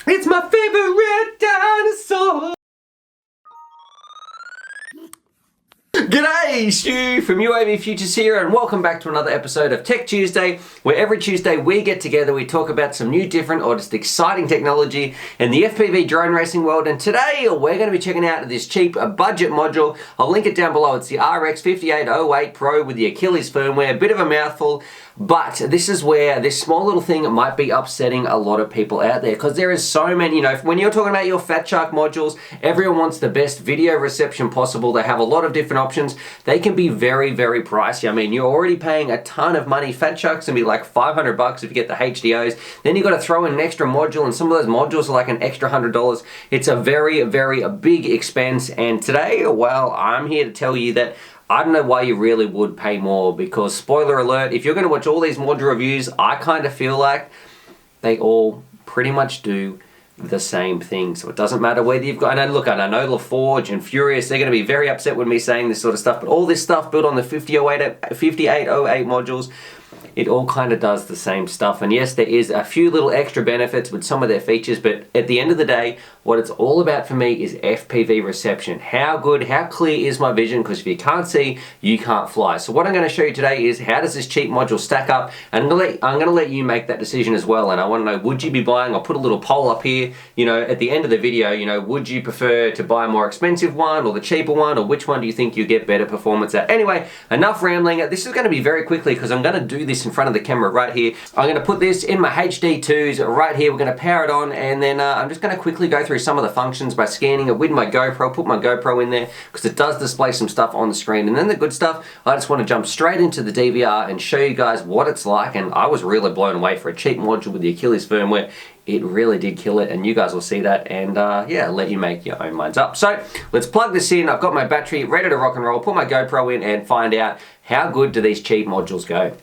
It's my favorite dinosaur. G'day, Stu from UAVfutures here, and welcome back to another episode of Tech Tuesday, where every Tuesday we get together, we talk about some new, different, or just exciting technology in the FPV drone racing world. And today we're going to be checking out this cheap budget module. I'll link it down below. It's the RX5808 Pro with the Achilles firmware. A bit of a mouthful, but this is where this small little thing might be upsetting a lot of people out there, because there is so many, when you're talking about your fatshark modules, everyone wants the best video reception possible. They have a lot of different options. They can be very, very pricey. I mean, you're already paying a ton of money. Fatshark's gonna be like 500 bucks if you get the HDOs. Then you got to throw in an extra module, and some of those modules are like an extra $100. It's a very, very big expense. And today, well, I'm here to tell you that I don't know why you really would pay more, because spoiler alert, if you're going to watch all these module reviews, I kind of feel like they all pretty much do the same thing. So it doesn't matter whether you've got, and look, I know LaForge and Furious, they're going to be very upset with me saying this sort of stuff, but all this stuff built on the 5808 modules, it all kind of does the same stuff. And yes, there is a few little extra benefits with some of their features, but at the end of the day, what it's all about for me is FPV reception. How good, how clear is my vision? Because if you can't see, you can't fly. So what I'm going to show you today is how does this cheap module stack up, and I'm going to let you make that decision as well. And I want to know, would you be buying? I'll put a little poll up here, at the end of the video, would you prefer to buy a more expensive one or the cheaper one, or which one do you think you get better performance at? Anyway, enough rambling. This is going to be very quickly, because I'm going to do this in front of the camera right here. I'm going to put this in my HD2s right here. We're going to power it on, and then I'm just going to quickly go through some of the functions by scanning it with my GoPro. Put my GoPro in there because it does display some stuff on the screen. And then the good stuff, I just want to jump straight into the DVR and show you guys what it's like. And I was really blown away for a cheap module with the Achilles firmware. It really did kill it, and you guys will see that, and yeah, let you make your own minds up. So let's plug this in. I've got my battery ready to rock and roll. Put my GoPro in and find out how good do these cheap modules go.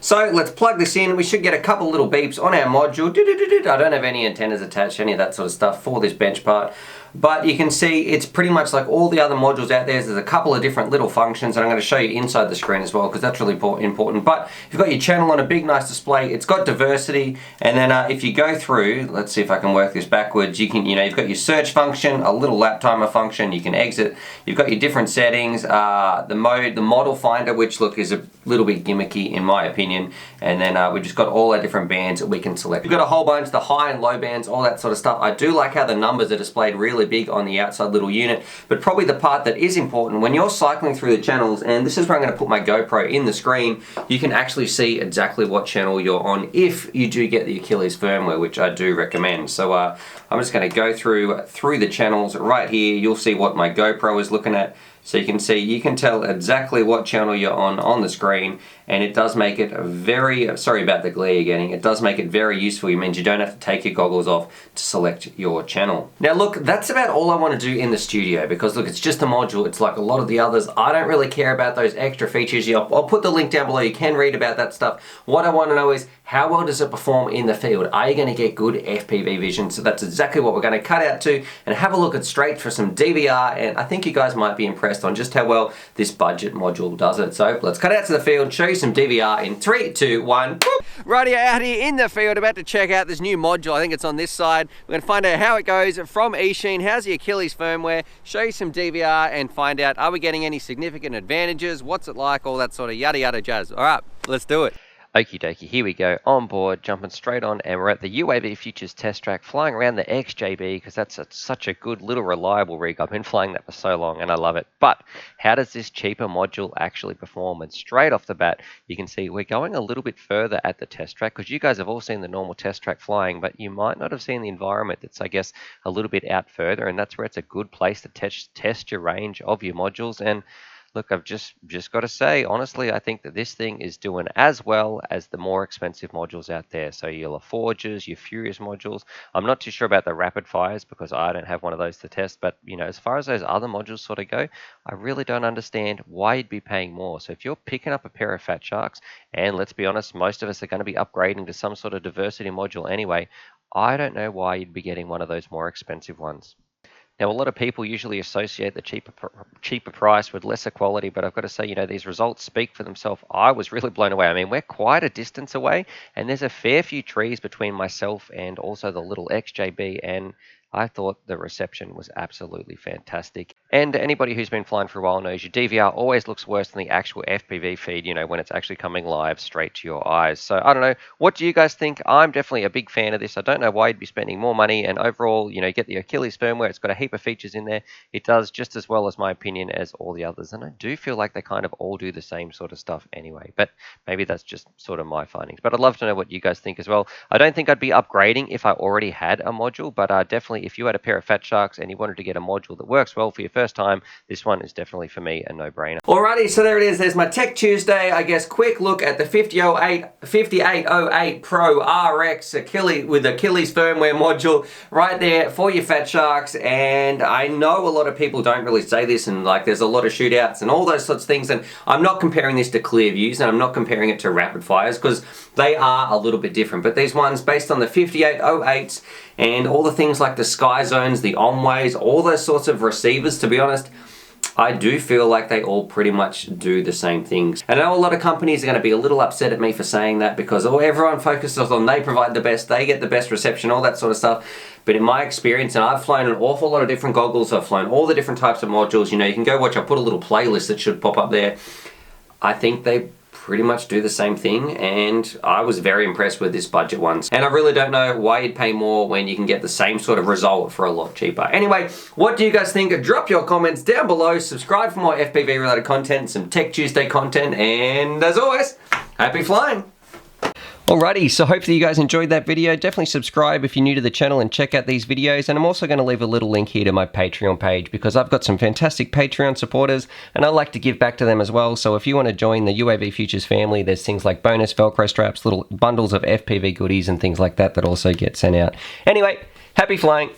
So let's plug this in. We should get a couple little beeps on our module. I don't have any antennas attached, any of that sort of stuff for this bench part. But you can see it's pretty much like all the other modules out there. There's a couple of different little functions, and I'm going to show you inside the screen as well, because that's really important. But you've got your channel on a big nice display. It's got diversity, and then if you go through, let's see if I can work this backwards. You can, you've got your search function, a little lap timer function. You can exit. You've got your different settings, the model finder, which look is a little bit gimmicky in my opinion. And then we've just got all our different bands that we can select. We've got a whole bunch, the high and low bands, all that sort of stuff. I do like how the numbers are displayed really big on the outside little unit, but probably the part that is important when you're cycling through the channels, and this is where I'm going to put my GoPro in the screen, you can actually see exactly what channel you're on if you do get the Achilles firmware, which I do recommend. So I'm just going to go through the channels right here. You'll see what my GoPro is looking at. So you can tell exactly what channel you're on the screen, and it does make it very, sorry about the glare you're getting, it does make it very useful. It means you don't have to take your goggles off to select your channel. Now look, that's about all I want to do in the studio, because look, it's just a module. It's like a lot of the others. I don't really care about those extra features. I'll put the link down below. You can read about that stuff. What I want to know is, how well does it perform in the field? Are you going to get good FPV vision? So that's exactly what we're going to cut out to and have a look at straight for some DVR, and I think you guys might be impressed on just how well this budget module does it. So let's cut out to the field, show you some DVR in 3, 2, 1. Righty, out here in the field, about to check out this new module. I think it's on this side. We're going to find out how it goes from eSheen. How's the Achilles firmware? Show you some DVR and find out, are we getting any significant advantages? What's it like? All that sort of yada yada jazz. All right, let's do it. Okie dokie, here we go, on board, jumping straight on, and we're at the UAVfutures test track, flying around the XJB, because that's such a good little reliable rig. I've been flying that for so long, and I love it. But how does this cheaper module actually perform? And straight off the bat, you can see we're going a little bit further at the test track, because you guys have all seen the normal test track flying, but you might not have seen the environment that's, I guess, a little bit out further, and that's where it's a good place to test your range of your modules. And look, I've just got to say, honestly, I think that this thing is doing as well as the more expensive modules out there. So your LaForges, your Furious modules. I'm not too sure about the rapid fires because I don't have one of those to test. But, as far as those other modules sort of go, I really don't understand why you'd be paying more. So if you're picking up a pair of fatsharks, and let's be honest, most of us are going to be upgrading to some sort of diversity module anyway, I don't know why you'd be getting one of those more expensive ones. Now, a lot of people usually associate the cheaper price with lesser quality, but I've got to say, you know, these results speak for themselves. I was really blown away. I mean, we're quite a distance away, and there's a fair few trees between myself and also the little XJB, and I thought the reception was absolutely fantastic. And anybody who's been flying for a while knows your DVR always looks worse than the actual FPV feed, you know, when it's actually coming live straight to your eyes. So I don't know. What do you guys think? I'm definitely a big fan of this. I don't know why you'd be spending more money. And overall, you know, you get the Achilles firmware. It's got a heap of features in there. It does just as well, as my opinion, as all the others. And I do feel like they kind of all do the same sort of stuff anyway. But maybe that's just sort of my findings. But I'd love to know what you guys think as well. I don't think I'd be upgrading if I already had a module, but definitely if you had a pair of fatsharks and you wanted to get a module that works well for your first time, this one is definitely for me a no-brainer. Alrighty, so there it is. There's my Tech Tuesday. I guess quick look at the 5808 Pro RX Achilles with Achilles firmware module right there for your fatsharks. And I know a lot of people don't really say this, and like there's a lot of shootouts and all those sorts of things. And I'm not comparing this to Clearviews, and I'm not comparing it to Rapid Fires because they are a little bit different. But these ones based on the 5808s and all the things like the Sky Zones, the Onways, all those sorts of receivers, to be honest, I do feel like they all pretty much do the same things. And I know a lot of companies are going to be a little upset at me for saying that because everyone focuses on they provide the best, they get the best reception, all that sort of stuff. But in my experience, and I've flown an awful lot of different goggles, I've flown all the different types of modules, you know, you can go watch, I put a little playlist that should pop up there. I think they pretty much do the same thing, and I was very impressed with this budget ones. And I really don't know why you'd pay more when you can get the same sort of result for a lot cheaper. Anyway, what do you guys think? Drop your comments down below, subscribe for more FPV related content, some Tech Tuesday content, and as always, happy flying! Alrighty, so hopefully you guys enjoyed that video. Definitely subscribe if you're new to the channel and check out these videos. And I'm also going to leave a little link here to my Patreon page because I've got some fantastic Patreon supporters and I like to give back to them as well. So if you want to join the UAVfutures family, there's things like bonus Velcro straps, little bundles of FPV goodies and things like that that also get sent out. Anyway, happy flying!